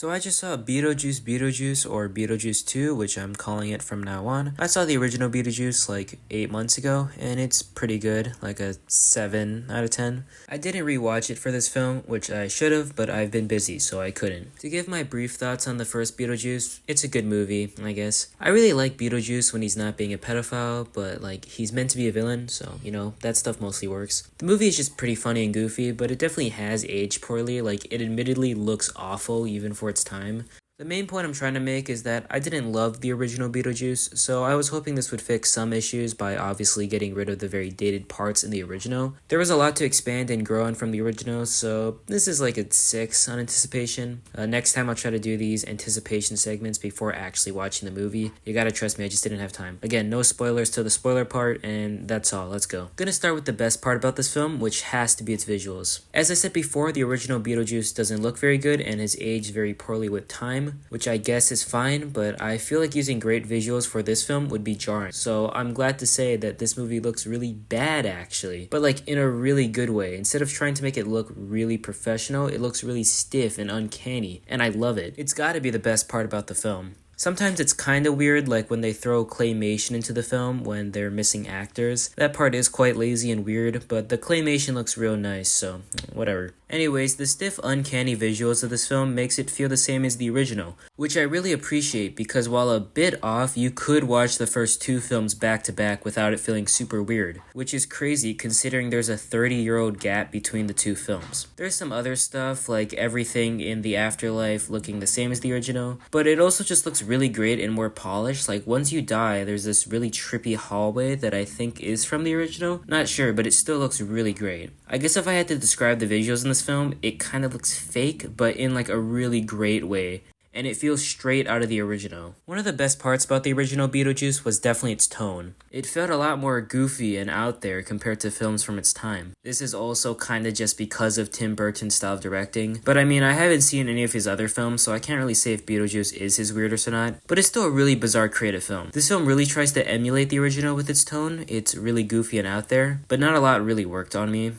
So I just saw Beetlejuice or Beetlejuice 2, which I'm calling it from now on. I saw the original Beetlejuice like 8 months ago, and it's pretty good, like a 7 out of 10. I didn't rewatch it for this film, which I should have, but I've been busy, so I couldn't. To give my brief thoughts on the first Beetlejuice, it's a good movie, I guess. I really like Beetlejuice when he's not being a pedophile, but like he's meant to be a villain, so that stuff mostly works. The movie is just pretty funny and goofy, but it definitely has aged poorly. Like it admittedly looks awful even for its time. The main point I'm trying to make is that I didn't love the original Beetlejuice, so I was hoping this would fix some issues by obviously getting rid of the very dated parts in the original. There was a lot to expand and grow on from the original, so this is like a 6 on anticipation. Next time I'll try to do these anticipation segments before actually watching the movie. You gotta trust me, I just didn't have time. Again, no spoilers till the spoiler part, and that's all, let's go. Gonna start with the best part about this film, which has to be its visuals. As I said before, the original Beetlejuice doesn't look very good and has aged very poorly with time, which I guess is fine, but I feel like using great visuals for this film would be jarring. So I'm glad to say that this movie looks really bad actually, but like in a really good way. Instead of trying to make it look really professional, it looks really stiff and uncanny, and I love it. It's gotta be the best part about the film. Sometimes it's kinda weird, like when they throw claymation into the film when they're missing actors. That part is quite lazy and weird, but the claymation looks real nice, so whatever. Anyways, the stiff, uncanny visuals of this film makes it feel the same as the original, which I really appreciate because while a bit off, you could watch the first 2 films back to back without it feeling super weird, which is crazy considering there's a 30-year-old gap between the 2 films. There's some other stuff, like everything in the afterlife looking the same as the original, but it also just looks really great and more polished. Like once you die, there's this really trippy hallway that I think is from the original. Not sure, but it still looks really great. I guess if I had to describe the visuals in this film, it kind of looks fake, but in like a really great way. And it feels straight out of the original. One of the best parts about the original Beetlejuice was definitely its tone. It felt a lot more goofy and out there compared to films from its time. This is also kinda just because of Tim Burton's style of directing, but I mean I haven't seen any of his other films, so I can't really say if Beetlejuice is his weirdest or not, but it's still a really bizarre creative film. This film really tries to emulate the original with its tone. It's really goofy and out there, but not a lot really worked on me.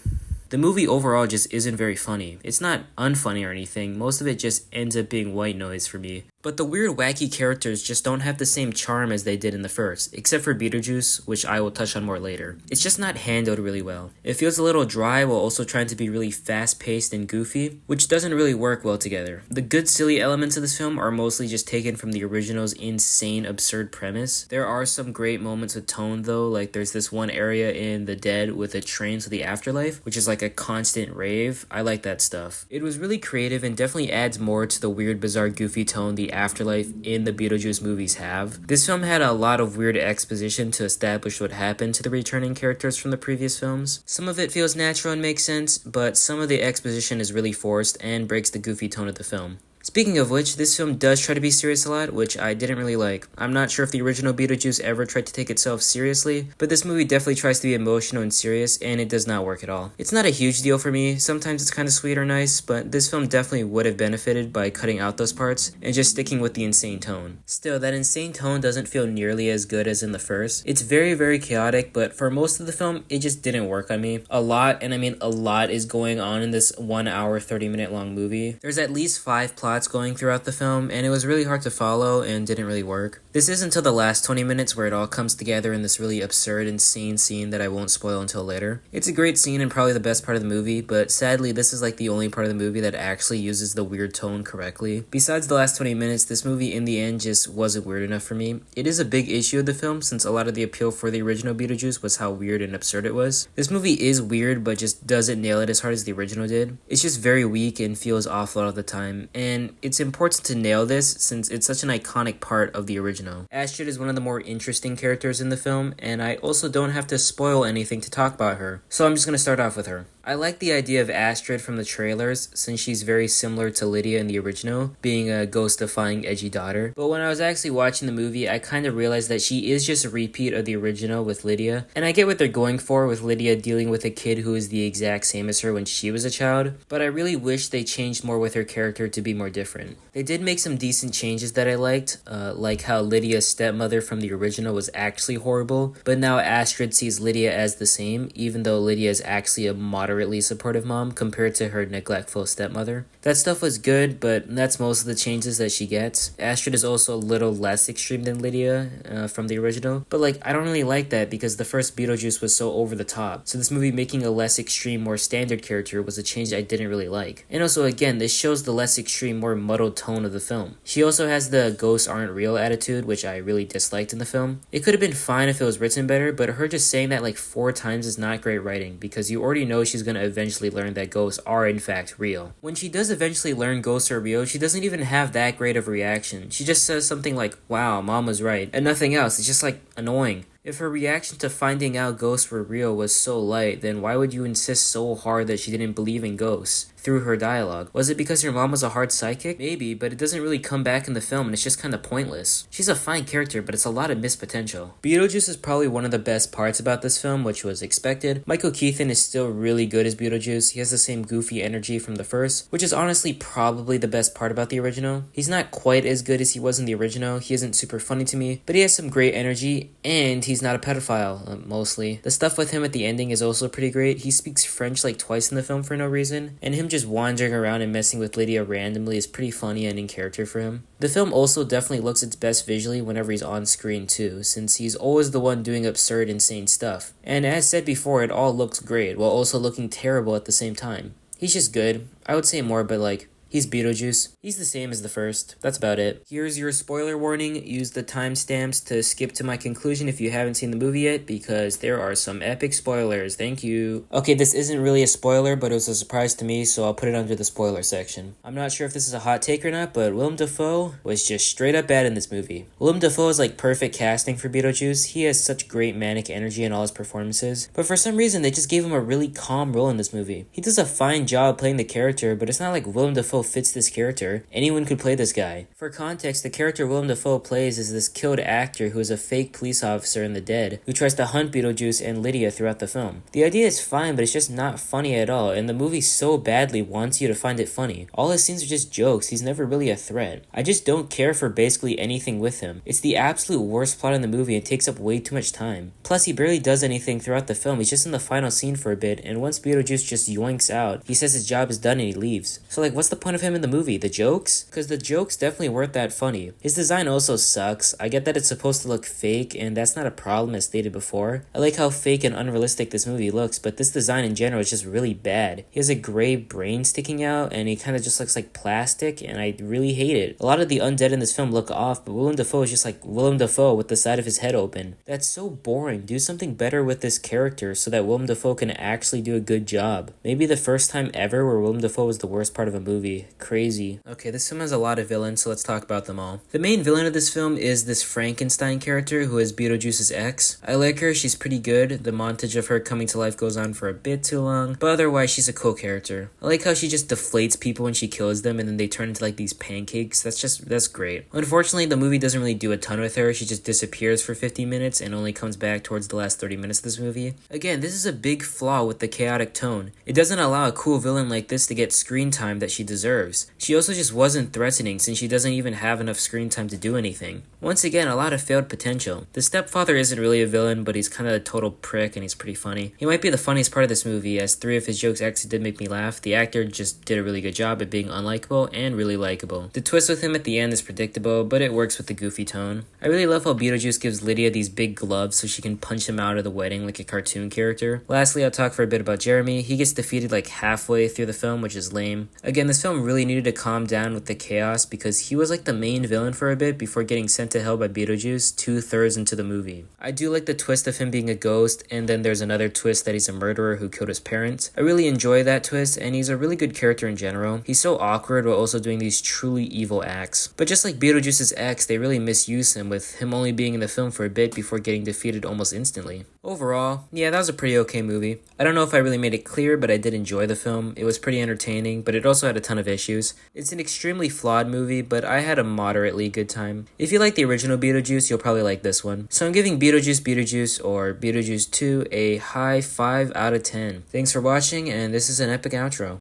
The movie overall just isn't very funny. It's not unfunny or anything, most of it just ends up being white noise for me. But the weird wacky characters just don't have the same charm as they did in the first, except for Beetlejuice, which I will touch on more later. It's just not handled really well. It feels a little dry while also trying to be really fast-paced and goofy, which doesn't really work well together. The good silly elements of this film are mostly just taken from the original's insane absurd premise. There are some great moments with tone though, like there's this one area in The Dead with a train to the afterlife, which is like a constant rave. I like that stuff. It was really creative and definitely adds more to the weird, bizarre, goofy tone the afterlife in the Beetlejuice movies have. This film had a lot of weird exposition to establish what happened to the returning characters from the previous films. Some of it feels natural and makes sense, but some of the exposition is really forced and breaks the goofy tone of the film. Speaking of which, this film does try to be serious a lot, which I didn't really like. I'm not sure if the original Beetlejuice ever tried to take itself seriously, but this movie definitely tries to be emotional and serious, and it does not work at all. It's not a huge deal for me, sometimes it's kinda sweet or nice, but this film definitely would have benefited by cutting out those parts and just sticking with the insane tone. Still, that insane tone doesn't feel nearly as good as in the first. It's very, very chaotic, but for most of the film, it just didn't work on me. A lot, and I mean a lot, is going on in this 1 hour, 30-minute long movie. There's at least 5 plots going throughout the film, and it was really hard to follow and didn't really work. This is until the last 20 minutes where it all comes together in this really absurd, insane scene that I won't spoil until later. It's a great scene and probably the best part of the movie, but sadly this is like the only part of the movie that actually uses the weird tone correctly. Besides the last 20 minutes, this movie in the end just wasn't weird enough for me. It is a big issue of the film since a lot of the appeal for the original Beetlejuice was how weird and absurd it was. This movie is weird but just doesn't nail it as hard as the original did. It's just very weak and feels awful all the time, and it's important to nail this since it's such an iconic part of the original. Astrid is one of the more interesting characters in the film, and I also don't have to spoil anything to talk about her, so I'm just gonna start off with her. I like the idea of Astrid from the trailers since she's very similar to Lydia in the original, being a ghost-defying edgy daughter. But when I was actually watching the movie, I kind of realized that she is just a repeat of the original with Lydia. And I get what they're going for with Lydia dealing with a kid who is the exact same as her when she was a child, but I really wish they changed more with her character to be more different. They did make some decent changes that I liked, like how Lydia's stepmother from the original was actually horrible, but now Astrid sees Lydia as the same, even though Lydia is actually a modern moderately supportive mom compared to her neglectful stepmother. That stuff was good, but that's most of the changes that she gets. Astrid is also a little less extreme than Lydia from the original, but like I don't really like that because the first Beetlejuice was so over the top. So this movie making a less extreme, more standard character was a change I didn't really like. And also again, this shows the less extreme, more muddled tone of the film. She also has the ghosts aren't real attitude, which I really disliked in the film. It could have been fine if it was written better, but her just saying that like 4 times is not great writing because you already know she's gonna eventually learn that ghosts are in fact real. When she does eventually learn ghosts are real, she doesn't even have that great of a reaction. She just says something like, wow, mom was right, and nothing else. It's just like annoying. If her reaction to finding out ghosts were real was so light, then why would you insist so hard that she didn't believe in ghosts through her dialogue? Was it because her mom was a hard psychic? Maybe, but it doesn't really come back in the film and it's just kind of pointless. She's a fine character, but it's a lot of missed potential. Beetlejuice is probably one of the best parts about this film, which was expected. Michael Keaton is still really good as Beetlejuice. He has the same goofy energy from the first, which is honestly probably the best part about the original. He's not quite as good as he was in the original. He isn't super funny to me, but he has some great energy, and he's not a pedophile, mostly. The stuff with him at the ending is also pretty great. He speaks French like twice in the film for no reason, and him just wandering around and messing with Lydia randomly is pretty funny and in character for him. The film also definitely looks its best visually whenever he's on screen too, since he's always the one doing absurd, insane stuff. And as said before, it all looks great, while also looking terrible at the same time. He's just good. I would say more, but like, he's Beetlejuice. He's the same as the first. That's about it. Here's your spoiler warning. Use the timestamps to skip to my conclusion if you haven't seen the movie yet, because there are some epic spoilers. Thank you. Okay, this isn't really a spoiler, but it was a surprise to me, so I'll put it under the spoiler section. I'm not sure if this is a hot take or not, but Willem Dafoe was just straight up bad in this movie. Willem Dafoe is like perfect casting for Beetlejuice. He has such great manic energy in all his performances, but for some reason they just gave him a really calm role in this movie. He does a fine job playing the character, but it's not like Willem Dafoe fits this character. Anyone could play this guy. For context, the character Willem Dafoe plays is this killed actor who is a fake police officer in the dead, who tries to hunt Beetlejuice and Lydia throughout the film. The idea is fine, but it's just not funny at all, and the movie so badly wants you to find it funny. All his scenes are just jokes. He's never really a threat. I just don't care for basically anything with him. It's the absolute worst plot in the movie and takes up way too much time. Plus, he barely does anything throughout the film. He's just in the final scene for a bit, and once Beetlejuice just yoinks out, he says his job is done and he leaves. So like, what's the point of him in the movie? The jokes? Because the jokes definitely weren't that funny. His design also sucks. I get that it's supposed to look fake, and that's not a problem as stated before. I like how fake and unrealistic this movie looks, but this design in general is just really bad. He has a gray brain sticking out, and he kind of just looks like plastic, and I really hate it. A lot of the undead in this film look off, but Willem Dafoe is just like Willem Dafoe with the side of his head open. That's so boring. Do something better with this character so that Willem Dafoe can actually do a good job. Maybe the first time ever where Willem Dafoe was the worst part of a movie. Crazy. Okay, this film has a lot of villains, so let's talk about them all. The main villain of this film is this Frankenstein character who is Beetlejuice's ex. I like her, she's pretty good. The montage of her coming to life goes on for a bit too long, but otherwise she's a cool character. I like how she just deflates people when she kills them and then they turn into like these pancakes. That's great. Unfortunately, the movie doesn't really do a ton with her. She just disappears for 50 minutes and only comes back towards the last 30 minutes of this movie. Again, this is a big flaw with the chaotic tone. It doesn't allow a cool villain like this to get screen time that she deserves. She also just wasn't threatening since she doesn't even have enough screen time to do anything. Once again, a lot of failed potential. The stepfather isn't really a villain, but he's kind of a total prick and he's pretty funny. He might be the funniest part of this movie, as 3 of his jokes actually did make me laugh. The actor just did a really good job at being unlikable and really likable. The twist with him at the end is predictable, but it works with the goofy tone. I really love how Beetlejuice gives Lydia these big gloves so she can punch him out of the wedding like a cartoon character. Lastly, I'll talk for a bit about Jeremy. He gets defeated like halfway through the film, which is lame. Again, this film really needed to calm down with the chaos because he was like the main villain for a bit before getting sent to hell by Beetlejuice 2/3 into the movie. I do like the twist of him being a ghost, and then there's another twist that he's a murderer who killed his parents. I really enjoy that twist, and he's a really good character in general. He's so awkward while also doing these truly evil acts. But just like Beetlejuice's ex, they really misuse him, with him only being in the film for a bit before getting defeated almost instantly. Overall, yeah, that was a pretty okay movie. I don't know if I really made it clear, but I did enjoy the film. It was pretty entertaining, but it also had a ton of issues. It's an extremely flawed movie, but I had a moderately good time. If you like the original Beetlejuice, you'll probably like this one. So I'm giving Beetlejuice or Beetlejuice 2 a high 5 out of 10. Thanks for watching, and this is an epic outro.